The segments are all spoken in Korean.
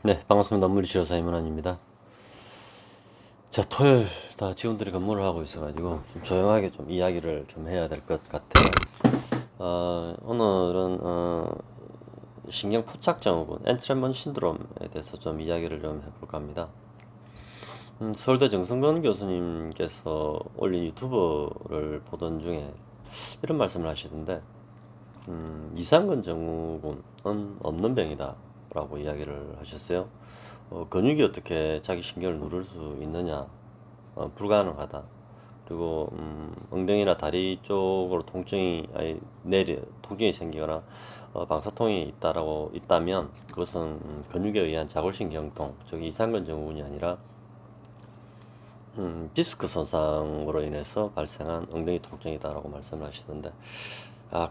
네, 반갑습니다. 물리치료사 임은환입니다. 자, 토요일 다 직원들이 근무를 하고 있어가지고 좀 조용하게 좀 이야기를 좀 해야 될 것 같아요. 오늘은 신경 포착 증후군, 엔트레먼 신드롬에 대해서 좀 이야기를 좀 해볼까 합니다. 서울대 정승근 교수님께서 올린 유튜브를 보던 중에 이런 말씀을 하시던데, 이상근 증후군은 없는 병이다 라고 이야기를 하셨어요. 근육이 어떻게 자기 신경을 누를 수 있느냐, 불가능하다. 그리고 엉덩이나 다리 쪽으로 통증이 생기거나 방사통이 있다면 그것은 근육에 의한 자골신경통, 즉 이상근 증후군이 아니라 디스크 손상으로 인해서 발생한 엉덩이 통증이다라고 말씀을 하시던데,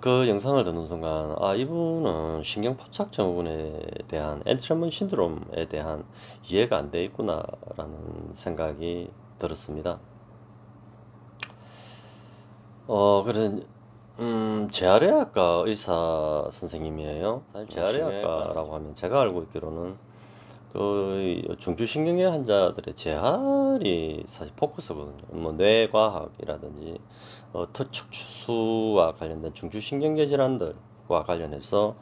그 영상을 듣는 순간, 이분은 신경포착 증후군에 대한 엔트레먼 신드롬에 대한 이해가 안 돼 있구나라는 생각이 들었습니다. 그래서 재활의학과 의사 선생님이에요. 사실 재활의학과라고 하면 제가 알고 있기로는 그 중추신경계 환자들의 재활이 사실 포커스거든요. 뭐 뇌과학이라든지 특수와 관련된 중추신경계 질환들과 관련해서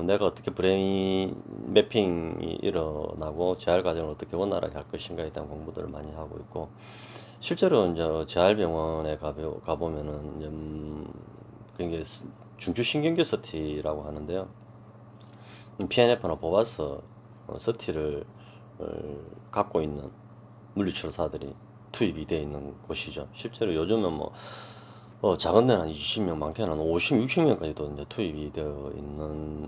내가 어떻게 브레인 매핑이 일어나고 재활 과정을 어떻게 원활하게 할 것인가에 대한 공부들을 많이 하고 있고, 실제로 이제 재활병원에 가보면은 이제 그게 중추신경계 서티라고 하는데요. PNF나 보바스 서티를 갖고 있는 물리치료사들이 투입이 되어 있는 곳이죠. 실제로 요즘은 작은 데는 한 20명, 많게는 한 50, 60명까지도 이제 투입이 되어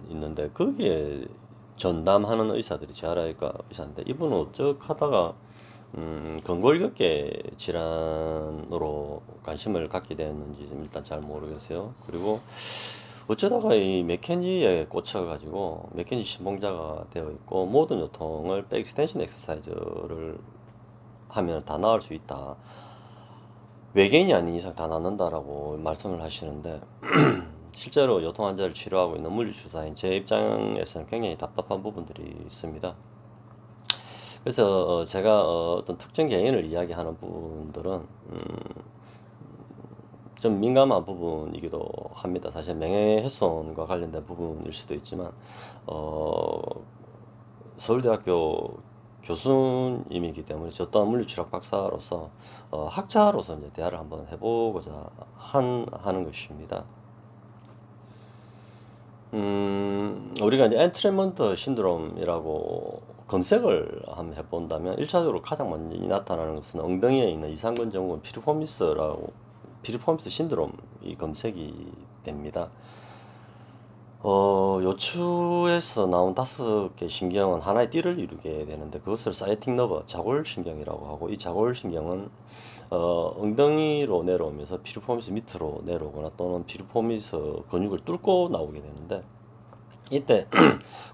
있는데, 거기에 전담하는 의사들이 재활의과 의사인데, 이분은 어쩌 하다가 근골격계 질환으로 관심을 갖게 되었는지 일단 잘 모르겠어요. 그리고 어쩌다가 이 맥켄지에 꽂혀가지고 맥켄지 신봉자가 되어 있고, 모든 요통을 백 익스텐션 엑서사이즈를 하면 다 나을 수 있다. 외계인이 아닌 이상 다 낫는다라고 말씀을 하시는데, 실제로 요통 환자를 치료하고 있는 물리치료사인 제 입장에서는 굉장히 답답한 부분들이 있습니다. 그래서 제가 어떤 특정 개인을 이야기하는 부분들은 좀 민감한 부분이기도 합니다. 사실 명예훼손과 관련된 부분일 수도 있지만, 어, 서울대학교 교수님이기 때문에 저 또한 물리치료학 박사로서 학자로서 이제 대화를 한번 해보고자 하는 것입니다. 우리가 이제 엔트레먼트 신드롬이라고 검색을 한번 해본다면, 1차적으로 가장 먼저 나타나는 것은 엉덩이에 있는 이상근 증후군 피리포미스 신드롬이 검색이 됩니다. 요추에서 나온 5개 신경은 하나의 띠를 이루게 되는데, 그것을 사이팅 너버, 자골신경이라고 하고, 이 자골신경은 엉덩이로 내려오면서 피리포미스 밑으로 내려오거나 또는 피리포미스 근육을 뚫고 나오게 되는데, 이때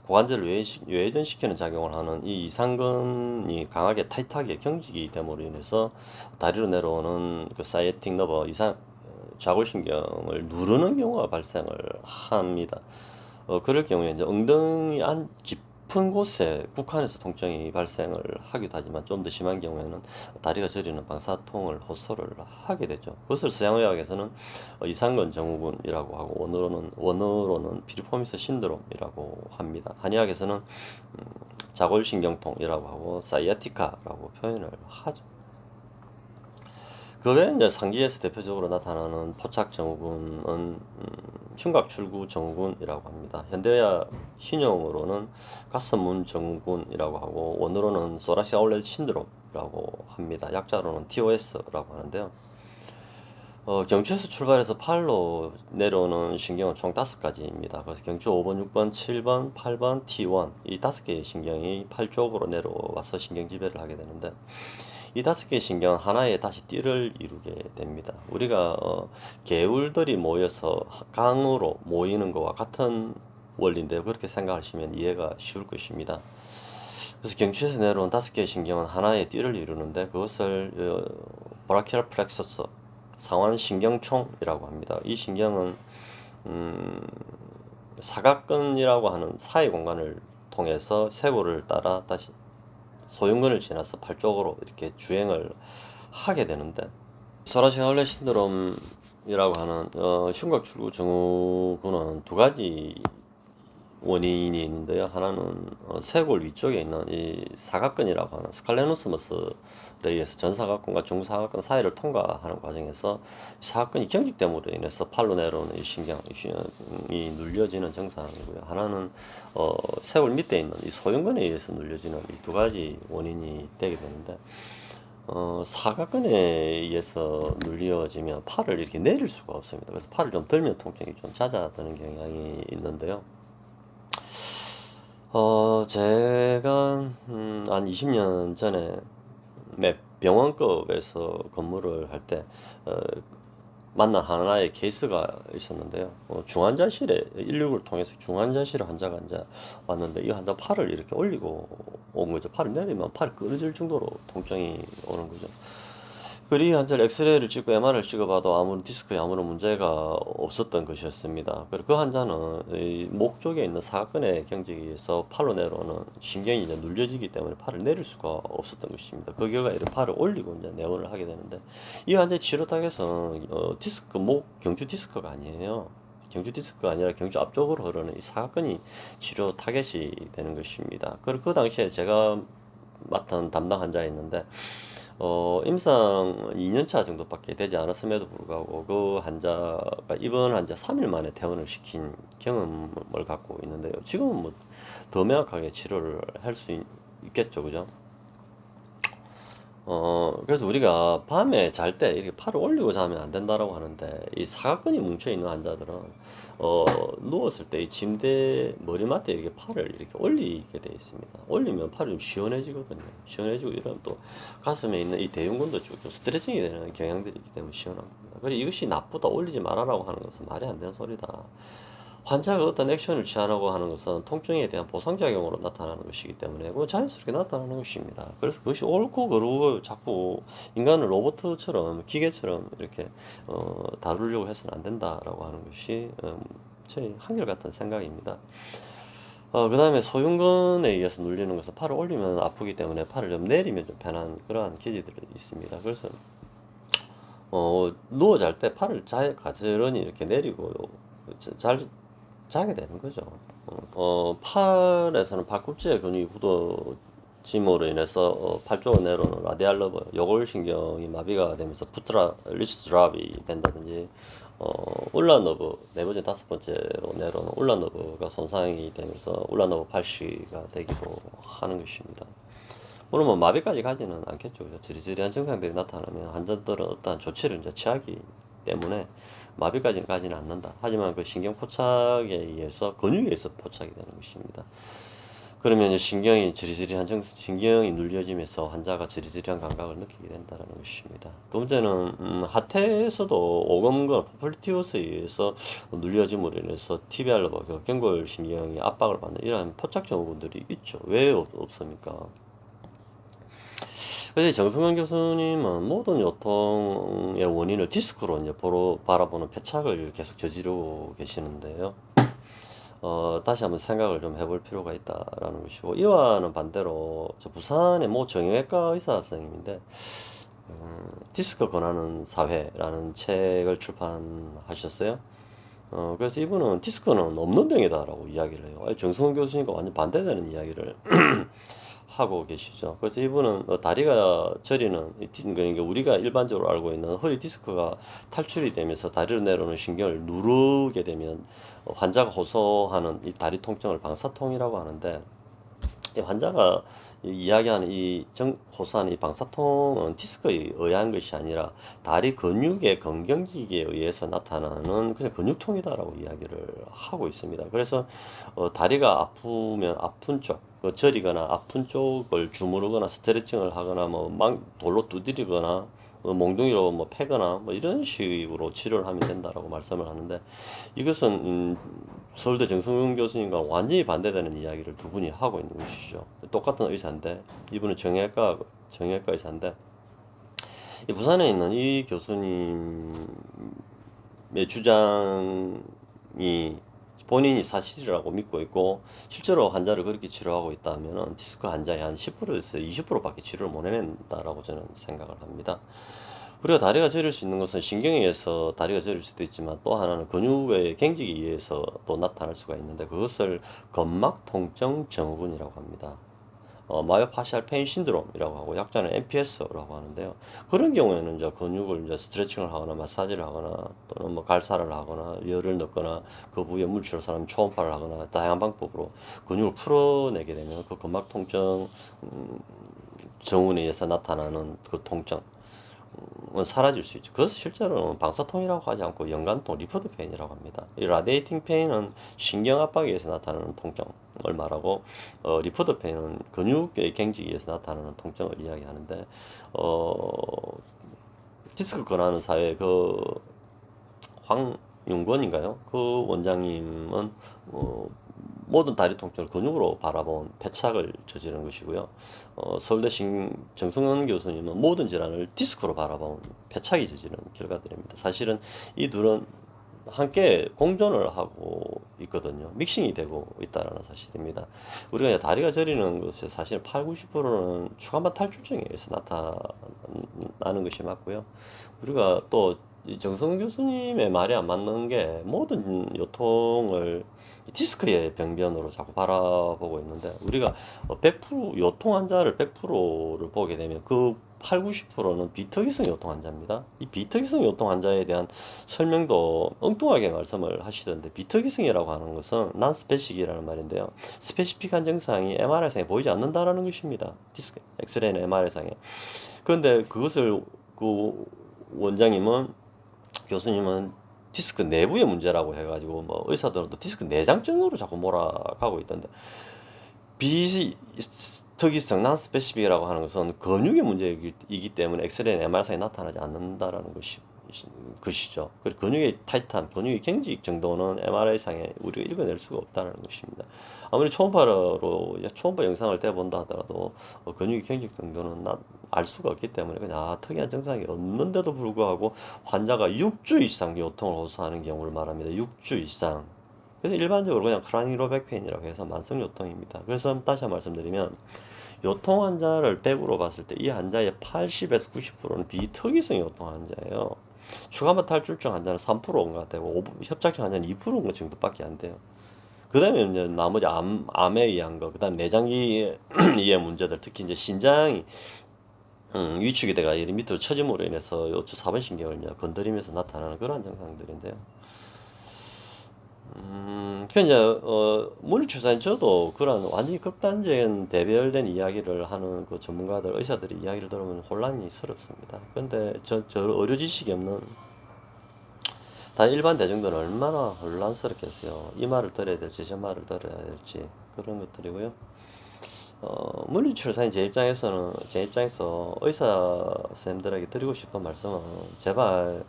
고관절을 외회전시키는 작용을 하는 이 이상근이 강하게 타이트하게 경직이 됨으로 인해서 다리로 내려오는 그 사이에틱 너버 자골신경을 누르는 경우가 발생을 합니다. 그럴 경우에 이제 엉덩이 안 깊은 곳에 국한해서 통증이 발생을 하기도 하지만, 좀 더 심한 경우에는 다리가 저리는 방사통을 호소를 하게 되죠. 그것을 서양의학에서는 이상근 증후군이라고 하고, 원어로는 피리포미스 신드롬이라고 합니다. 한의학에서는 자골신경통이라고 하고 사이아티카라고 표현을 하죠. 그 외에 이제 상기에서 대표적으로 나타나는 포착 증후군은 흉곽출구 증후군이라고 합니다. 현대의학 신용으로는 가슴문 증후군이라고 하고, 원어로는 소라시 아울렛 신드롬이라고 합니다. 약자로는 TOS라고 하는데요. 경추에서 출발해서 팔로 내려오는 신경은 총 5가지입니다. 그래서 경추 5번, 6번, 7번, 8번, T1, 이 5개의 신경이 팔 쪽으로 내려와서 신경 지배를 하게 되는데, 이 5개의 신경은 하나의 다시 띠를 이루게 됩니다. 우리가 개울들이 모여서 강으로 모이는 것과 같은 원리인데요. 그렇게 생각하시면 이해가 쉬울 것입니다. 그래서 경추에서 내려온 5개의 신경은 하나의 띠를 이루는데, 그것을 브라키얼 플렉서스, 상완신경총이라고 합니다. 이 신경은 사각근이라고 하는 사이 공간을 통해서 쇄골을 따라 다시 소흉근을 지나서 팔 쪽으로 이렇게 주행을 하게 되는데, 소라시아 얼레 신드롬이라고 하는 흉곽 출구 증후군은 두 가지 원인이 있는데요. 하나는 쇄골 위쪽에 있는 이 사각근이라고 하는 스칼레노스머스에 의해서 전사각근과 중사각근 사이를 통과하는 과정에서 사각근이 경직됨으로 인해서 팔로 내려오는 이 신경이 눌려지는 증상이고요. 하나는 쇄골 밑에 있는 이 소흉근에 의해서 눌려지는 이 두 가지 원인이 되게 되는데, 사각근에 의해서 눌려지면 팔을 이렇게 내릴 수가 없습니다. 그래서 팔을 좀 들면 통증이 좀 잦아드는 경향이 있는데요. 제가 한 20년 전에 병원급에서 근무를 할 때 만난 하나의 케이스가 있었는데요. 중환자실에 119를 통해서 중환자실에 환자가 이제 왔는데, 이 환자 팔을 이렇게 올리고 온 거죠. 팔을 내리면 팔이 끊어질 정도로 통증이 오는 거죠. 그리고 환자를 엑스레이를 찍고 MR을 찍어봐도 아무런 디스크에 아무런 문제가 없었던 것이었습니다. 그리고 그 환자는 이 목 쪽에 있는 사각근의 경직에 의해서 팔로 내려오는 신경이 이제 눌려지기 때문에 팔을 내릴 수가 없었던 것입니다. 그 결과 이런 팔을 올리고 이제 내원을 하게 되는데, 이 환자의 치료 타겟은 디스크, 목 경주 디스크가 아니에요. 경주 디스크가 아니라 경주 앞쪽으로 흐르는 이 사각근이 치료 타겟이 되는 것입니다. 그리고 그 당시에 제가 맡은 담당 환자였는데, 임상 2년차 정도밖에 되지 않았음에도 불구하고 그 환자가 입원 환자 3일 만에 퇴원을 시킨 경험을 갖고 있는데요. 지금은 뭐 더 명확하게 치료를 할 수 있겠죠, 그죠? 그래서 우리가 밤에 잘 때 이렇게 팔을 올리고 자면 안 된다라고 하는데, 이 사각근이 뭉쳐 있는 환자들은 누웠을 때 이 침대 머리맡에 이렇게 팔을 이렇게 올리게 돼 있습니다. 올리면 팔이 좀 시원해지거든요. 시원해지고 이러면 또 가슴에 있는 이 대흉근도 좀 스트레칭이 되는 경향들이 있기 때문에 시원합니다. 그리고 이것이 나쁘다, 올리지 말아라고 하는 것은 말이 안 되는 소리다. 환자가 어떤 액션을 취하라고 하는 것은 통증에 대한 보상작용으로 나타나는 것이기 때문에 그건 자연스럽게 나타나는 것입니다. 그래서 그것이 옳고 그르고 자꾸 인간을 로봇처럼 기계처럼 이렇게 다루려고 해서는 안 된다라고 하는 것이 제 한결같은 생각입니다. 그 다음에 소흉근에 의해서 눌리는 것은 팔을 올리면 아프기 때문에 팔을 좀 내리면 좀 편한 그러한 기질들이 있습니다. 그래서 누워 잘 때 팔을 가지런히 이렇게 내리고 잘 자게 되는 거죠. 팔에서는 팔꿈치의 근육이 굳어짐으로 인해서 팔 쪽으로 내려오는 라디알 러버, 요골신경이 마비가 되면서 리스 드랍이 된다든지, 울라 너브, 네 번째, 다섯 번째로 내려오는 울라 너브가 손상이 되면서 울라 너브 팔시가 되기도 하는 것입니다. 물론 뭐 마비까지 가지는 않겠죠. 지리지리한 증상들이 나타나면 환자들은 어떠한 조치를 이제 취하기 때문에 마비까지는 가지는 않는다. 하지만 그 신경 포착에 의해서 근육에 의해서 포착이 되는 것입니다. 그러면 이제 신경이 눌려지면서 환자가 지리지리한 감각을 느끼게 된다는 것입니다. 두 번째는 하태에서도 오금근 포플티우스에 의해서 눌려짐으로 인해서 티비알 러버, 경골 신경이 압박을 받는 이러한 포착 증후군들이 있죠. 왜 없습니까? 그래서 정승환 교수님은 모든 요통의 원인을 디스크로 이제 바라보는 패착을 계속 저지르고 계시는데요. 다시 한번 생각을 좀 해볼 필요가 있다라는 것이고, 이와는 반대로 저 부산의 모 정형외과 의사 선생님인데, 디스크 권하는 사회라는 책을 출판하셨어요. 그래서 이분은 디스크는 없는 병이다라고 이야기를 해요. 정승환 교수님과 완전 반대되는 이야기를 하고 계시죠. 그래서 이분은 다리가 저리는, 그러니까 우리가 일반적으로 알고 있는 허리 디스크가 탈출이 되면서 다리로 내려오는 신경을 누르게 되면 환자가 호소하는 이 다리 통증을 방사통이라고 하는데, 이 환자가 이야기하는 호소하는 이 방사통은 디스크에 의한 것이 아니라 다리 근육의 건경직에 의해서 나타나는 그냥 근육통이다라고 이야기를 하고 있습니다. 그래서 다리가 아프면 아픈 쪽, 저리거나 아픈 쪽을 주무르거나 스트레칭을 하거나 뭐 돌로 두드리거나 몽둥이로 뭐 패거나 뭐 이런 식으로 치료를 하면 된다라고 말씀을 하는데, 이것은 서울대 정승훈 교수님과 완전히 반대되는 이야기를 두 분이 하고 있는 것이죠. 똑같은 의사인데, 이분은 정형외과 의사인데, 이 부산에 있는 이 교수님의 주장이 본인이 사실이라고 믿고 있고 실제로 환자를 그렇게 치료하고 있다면 디스크 환자의 한 10%에서 20%밖에 치료를 못 해낸다라고 저는 생각을 합니다. 우리가 다리가 저릴 수 있는 것은 신경에 의해서 다리가 저릴 수도 있지만 또 하나는 근육의 경직에 의해서 또 나타날 수가 있는데 그것을 근막 통증 증후군이라고 합니다. 마요파시알 페인 신드롬이라고 하고 약자는 MPS라고 하는데요. 그런 경우에는 이제 근육을 이제 스트레칭을 하거나 마사지를 하거나 또는 뭐 갈사를 하거나 열을 넣거나 그 부위에 물질을 사람 초음파를 하거나 다양한 방법으로 근육을 풀어내게 되면 그 근막 통증 증후군에 의해서 나타나는 그 통증 사라질 수 있죠. 그것은 실제로는 방사통이라고 하지 않고 연관통, 리포드 페인이라고 합니다. 이 라디에이팅 페인은 신경 압박에 의해서 나타나는 통증을 말하고, 리포드 페인은 근육의 경직에 의해서 나타나는 통증을 이야기하는데, 디스크 권하는 사회 황윤권인가요? 그 원장님은 모든 다리 통증을 근육으로 바라본 패착을 저지른 것이고요. 서울대 정승은 교수님은 모든 질환을 디스크로 바라본 패착이 저지른 결과들입니다. 사실은 이 둘은 함께 공존을 하고 있거든요. 믹싱이 되고 있다는 사실입니다. 우리가 다리가 저리는 것의 사실 8, 90%는 추간판 탈출증에 의해서 나타나는 것이 맞고요. 우리가 또 정성 교수님의 말이 안 맞는 게 모든 요통을 디스크의 병변으로 자꾸 바라보고 있는데 우리가 100% 요통 환자를 100%를 보게 되면 그 8, 90%는 비특이성 요통 환자입니다. 이 비특이성 요통 환자에 대한 설명도 엉뚱하게 말씀을 하시던데 비특이성이라고 하는 것은 난 스페시기라는 말인데요. 스페시픽한 증상이 MRI상에 보이지 않는다라는 것입니다. 디스크, 엑스레이나 MRI상에. 그런데 그것을 그 원장님은 교수님은 디스크 내부의 문제라고 해가지고 뭐 의사들도 디스크 내장증으로 자꾸 몰아가고 있던데 비특이성 난스페시픽이라고 하는 것은 근육의 문제이기 때문에 엑스레이나 MR상에 나타나지 않는다라는 것이죠. 그리고 근육의 타이트함, 근육의 경직 정도는 MRI상에 우리가 읽어낼 수가 없다는 것입니다. 아무리 초음파 영상을 대본다 하더라도 근육의 경직 정도는 알 수가 없기 때문에 그냥 특이한 증상이 없는데도 불구하고 환자가 6주 이상 요통을 호소하는 경우를 말합니다. 6주 이상. 그래서 일반적으로 그냥 크라니로백페인이라고 해서 만성 요통입니다. 그래서 다시 한번 말씀드리면 요통 환자를 100으로 봤을 때 이 환자의 80에서 90%는 비특이성 요통 환자예요. 추가만 탈출증 환자는 3%인가 되고 협착증 환자는 2% 정도밖에 안 돼요. 그 다음에 이제 나머지 암에 의한 거, 그 다음 내장기의 문제들, 특히 이제 신장이 위축이 돼가 이 밑으로 처짐으로 인해서 요추 4번 신경을 건드리면서 나타나는 그런 증상들인데요. 그 이제 물리치료사인 저도 그런 완전히 극단적인 대별된 이야기를 하는 그 전문가들, 의사들이 이야기를 들으면 혼란스럽습니다. 근데 저 의료 지식이 없는 다 일반 대중들은 얼마나 혼란스럽겠어요. 이 말을 들어야 될지 저 말을 들어야 될지 그런 것들이고요. 물리치료사인 제 입장에서 의사 선생님들에게 드리고 싶은 말씀은 제발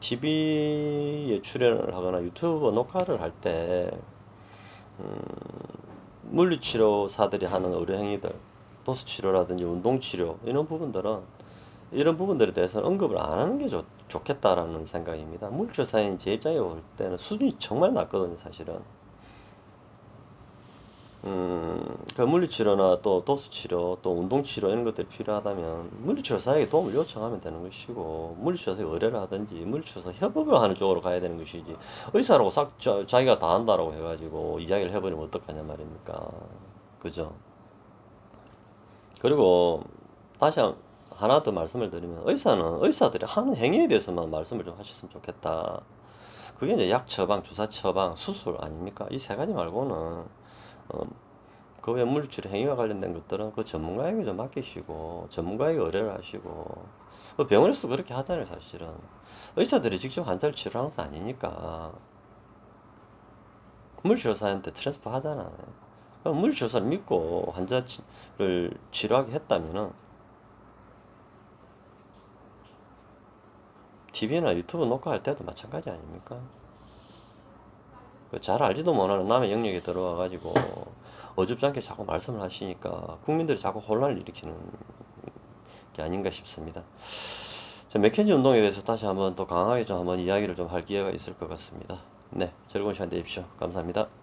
TV에 출연을 하거나 유튜브 녹화를 할 때 물리치료사들이 하는 의료 행위들, 도수치료라든지 운동치료 이런 부분들에 대해서 언급을 안 하는 게 좋겠다라는 생각입니다. 물리치료사인 제 입장에 볼 때는 수준이 정말 낮거든요, 사실은. 그 물리치료나 또 도수치료, 또 운동치료 이런 것들이 필요하다면 물리치료사에게 도움을 요청하면 되는 것이고 물리치료사에게 의뢰를 하든지 물리치료사 협업을 하는 쪽으로 가야 되는 것이지 의사라고 자기가 다 한다라고 해가지고 이야기를 해버리면 어떡하냐 말입니까? 그죠? 그리고 다시 하나 더 말씀을 드리면 의사들이 하는 행위에 대해서만 말씀을 좀 하셨으면 좋겠다. 그게 이제 약 처방, 주사 처방, 수술 아닙니까? 이 세 가지 말고는 어, 그 외 물리치료 행위와 관련된 것들은 그 전문가에게 좀 맡기시고 전문가에게 의뢰를 하시고 그 병원에서도 그렇게 하잖아요 사실은. 의사들이 직접 환자를 치료하는 것은 아니니까 물리치료사한테 트랜스퍼 하잖아요. 그럼 물리치료사를 믿고 환자를 치료하게 했다면은 TV나 유튜브 녹화할 때도 마찬가지 아닙니까? 잘 알지도 못하는 남의 영역에 들어와 가지고 어줍지 않게 자꾸 말씀을 하시니까 국민들이 자꾸 혼란을 일으키는 게 아닌가 싶습니다. 맥켄지 운동에 대해서 다시 한번 더 강하게 좀 한번 이야기를 좀 할 기회가 있을 것 같습니다. 네, 즐거운 시간 되십시오. 감사합니다.